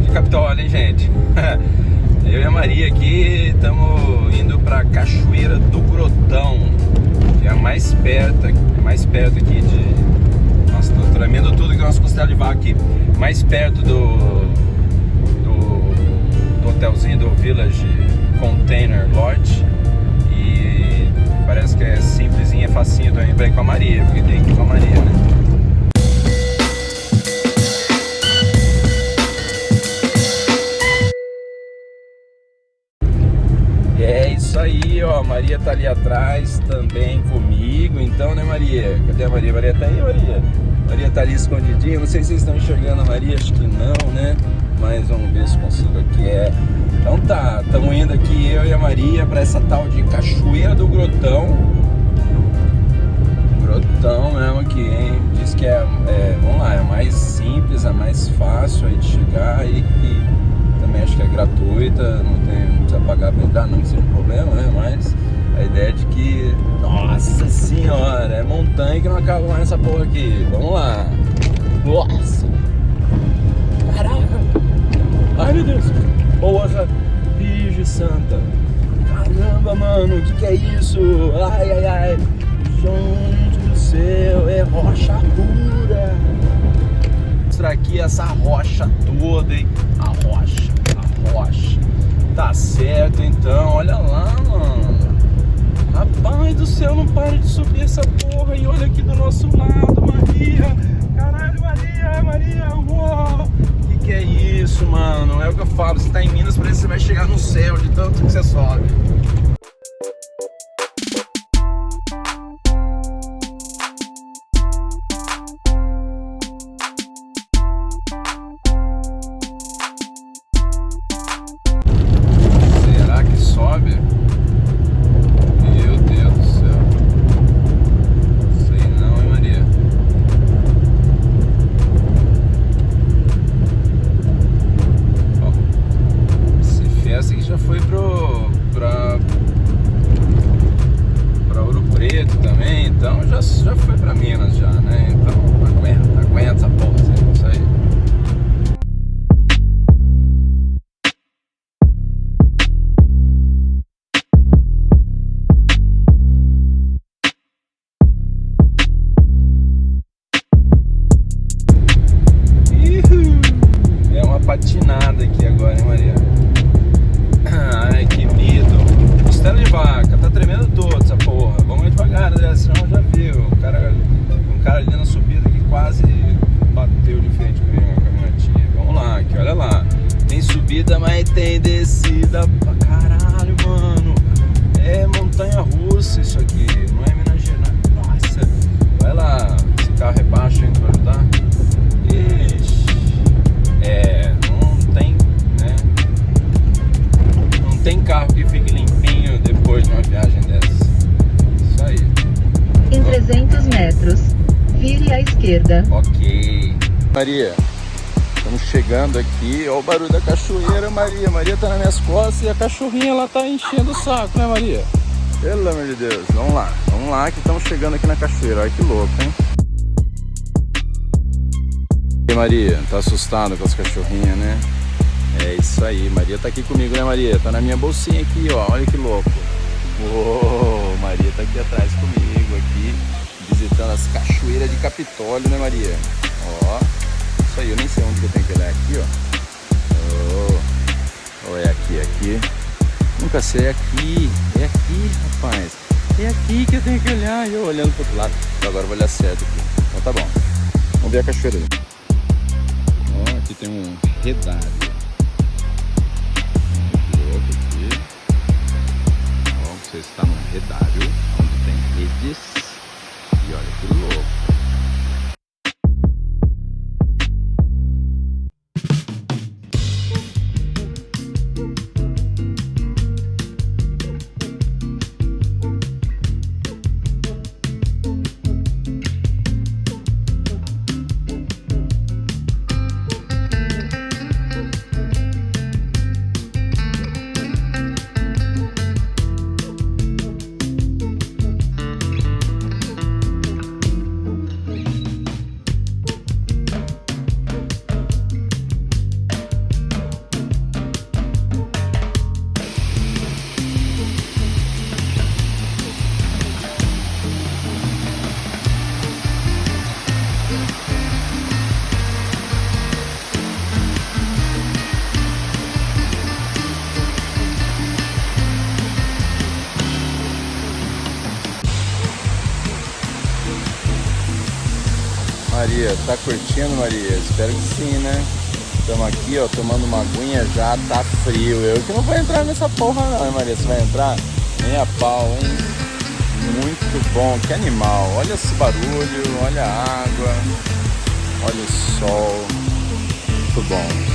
de Capitólio, hein, gente? Eu e a Maria aqui estamos indo para Cachoeira do Grotão, que é a mais perto aqui de... Nossa, tô tremendo tudo que nós costela de vaca aqui. Mais perto do hotelzinho do Village Container Lodge. E parece que é simplesinho, é facinho também pra ir com a Maria, porque tem que ir com a Maria, né? É isso aí, ó, a Maria tá ali atrás também comigo, então, né, Maria? Cadê a Maria? Maria tá aí, Maria? Maria tá ali escondidinha, não sei se vocês estão enxergando a Maria, acho que não, né? Mas vamos ver se consigo aqui, Então tá, estamos indo aqui, eu e a Maria, pra essa tal de Cachoeira do Grotão. Grotão mesmo aqui, hein? Diz que vamos lá, é a mais simples, a mais fácil aí de chegar e também acho que é gratuita, não precisa pagar pra entrar, não que seja um problema, né? Mas a ideia é de que, nossa senhora, é montanha que não acaba mais essa porra aqui. Vamos lá. Nossa! Caraca! Ai, meu Deus! Porra! Virgem Santa! Caramba, mano! O que é isso? Ai, ai, ai! Gente do céu! É rocha dura! Vou mostrar aqui essa rocha toda, hein? A rocha! Tá certo, então. Olha lá, mano! Rapaz do céu, não para de subir essa porra! E olha aqui do nosso lado, Maria! Caralho, Maria! Uou! Que é isso, mano? É o que eu falo, você tá em Minas, parece que você vai chegar no céu de tanto que você sobe. Será que sobe? Meu Deus do céu. Sei não, hein, Maria? Essa aqui já foi pra Ouro Preto também, então já foi pra Minas já, né? Então aguenta essa porra, isso aí. É uma patinada aqui agora, hein, Maria? Ai, que medo. Costela de vaca, tá tremendo todo essa porra. Vamos devagar, André, senão já viu. Um cara ali na subida que quase bateu de frente comigo, uma caminhonetinha. Vamos lá, aqui, olha lá. Tem subida, mas tem descida pra caralho, mano. É montanha russa isso aqui, não é Minas Gerais. Nossa, vai lá. Esse carro é baixo ainda pra ajudar. Ixi. Não tem, né? Não tem carro que fique limpinho depois de uma viagem dessa. Isso aí. Em 300 metros, vire à esquerda. Ok. Maria, estamos chegando aqui. Olha o barulho da cachoeira, Maria. Maria tá nas minhas costas e a cachorrinha ela tá enchendo o saco, né, Maria? Pelo amor de Deus. Vamos lá que estamos chegando aqui na cachoeira. Olha que louco, hein? E Maria, tá assustada com as cachorrinhas, né? É isso aí, Maria tá aqui comigo, né, Maria? Tá na minha bolsinha aqui, ó, olha que louco. Uou, Maria tá aqui atrás comigo, aqui, visitando as cachoeiras de Capitólio, né, Maria? Ó, isso aí, eu nem sei onde que eu tenho que olhar aqui, ó. É aqui. Nunca sei, é aqui, rapaz. É aqui que eu tenho que olhar, e eu olhando pro outro lado. Então agora eu vou olhar certo aqui. Então tá bom, vamos ver a cachoeira ali. Ó, aqui tem um redário. Você está num redário onde tem redes e olha que louco. Maria, tá curtindo, Maria? Espero que sim, né? Estamos aqui, ó, tomando uma aguinha já, tá frio. Eu que não vou entrar nessa porra não, hein, Maria? Você vai entrar? Nem a pau, hein? Muito bom, que animal. Olha esse barulho, olha a água, olha o sol. Muito bom.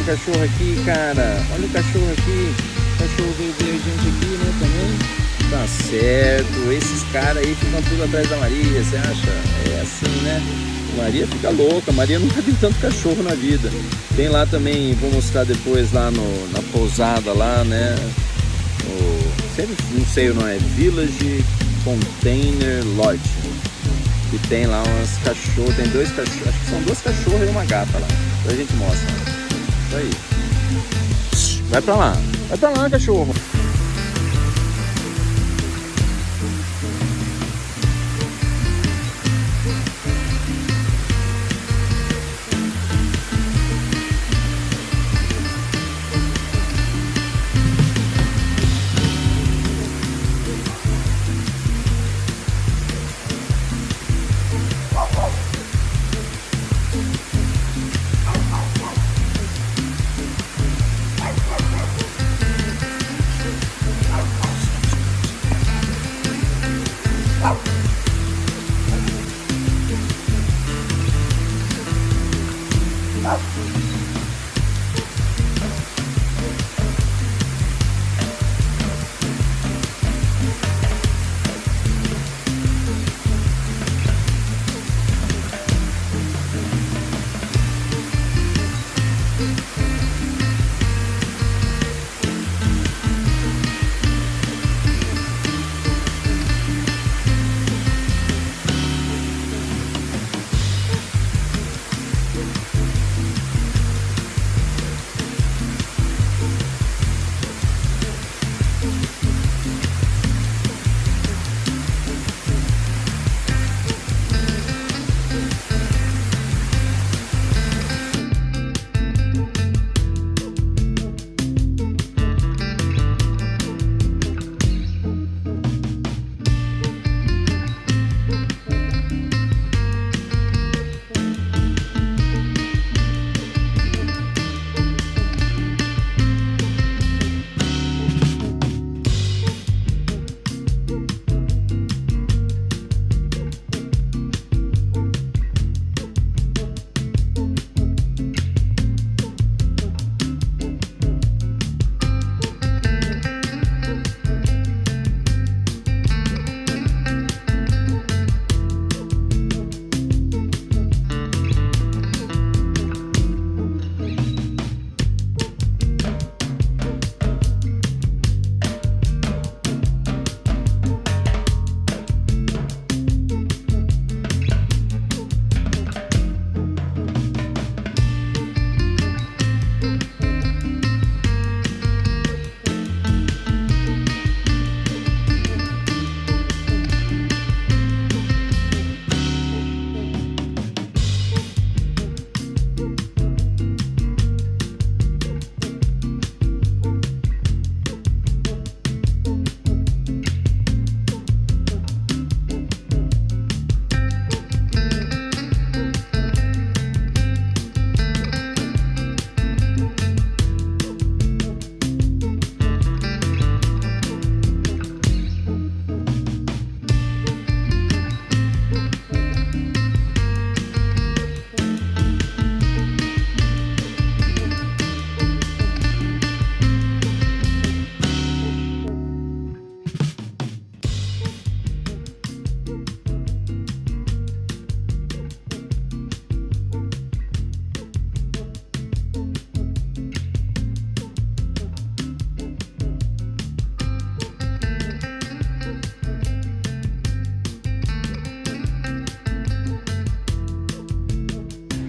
Cachorro aqui, cara, olha o cachorro aqui, o cachorro veio ver a gente aqui, né, também, tá certo, esses caras aí ficam tudo atrás da Maria, você acha? É assim, né, Maria fica louca, Maria nunca viu tanto cachorro na vida. Tem lá também, vou mostrar depois lá na pousada lá, né, não sei o nome, é Village Container Lodge, que tem lá umas cachorros, tem dois cachorros, acho que são duas cachorras e uma gata lá, então a gente mostra. Isso aí. Vai pra lá, cachorro.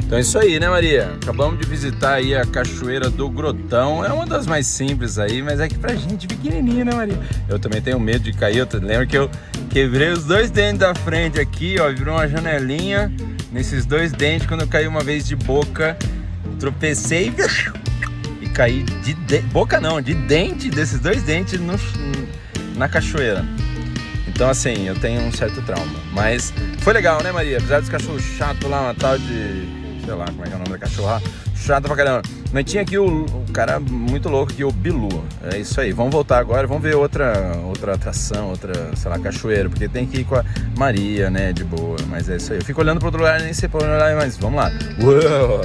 Então é isso aí, né, Maria? Acabamos de visitar aí a Cachoeira do Grotão. É uma das mais simples aí, mas é que pra gente pequenininho, né, Maria? Eu também tenho medo de cair. Eu lembro que eu quebrei os dois dentes da frente aqui, ó. Virou uma janelinha nesses dois dentes. Quando eu caí uma vez de boca, tropecei e caí de boca não, de dente, desses dois dentes na cachoeira. Então assim, eu tenho um certo trauma. Mas foi legal, né, Maria? Apesar dos cachorros chatos lá, uma tal de... sei lá como é que é o nome da cachorra, chata pra caramba. Mas tinha aqui o cara muito louco aqui, o Bilu. É isso aí, vamos voltar agora, vamos ver outra atração, outra, sei lá, cachoeira, porque tem que ir com a Maria, né, de boa. Mas é isso aí, eu fico olhando pro outro lugar, nem sei pra onde olhar, mas vamos lá. Uou!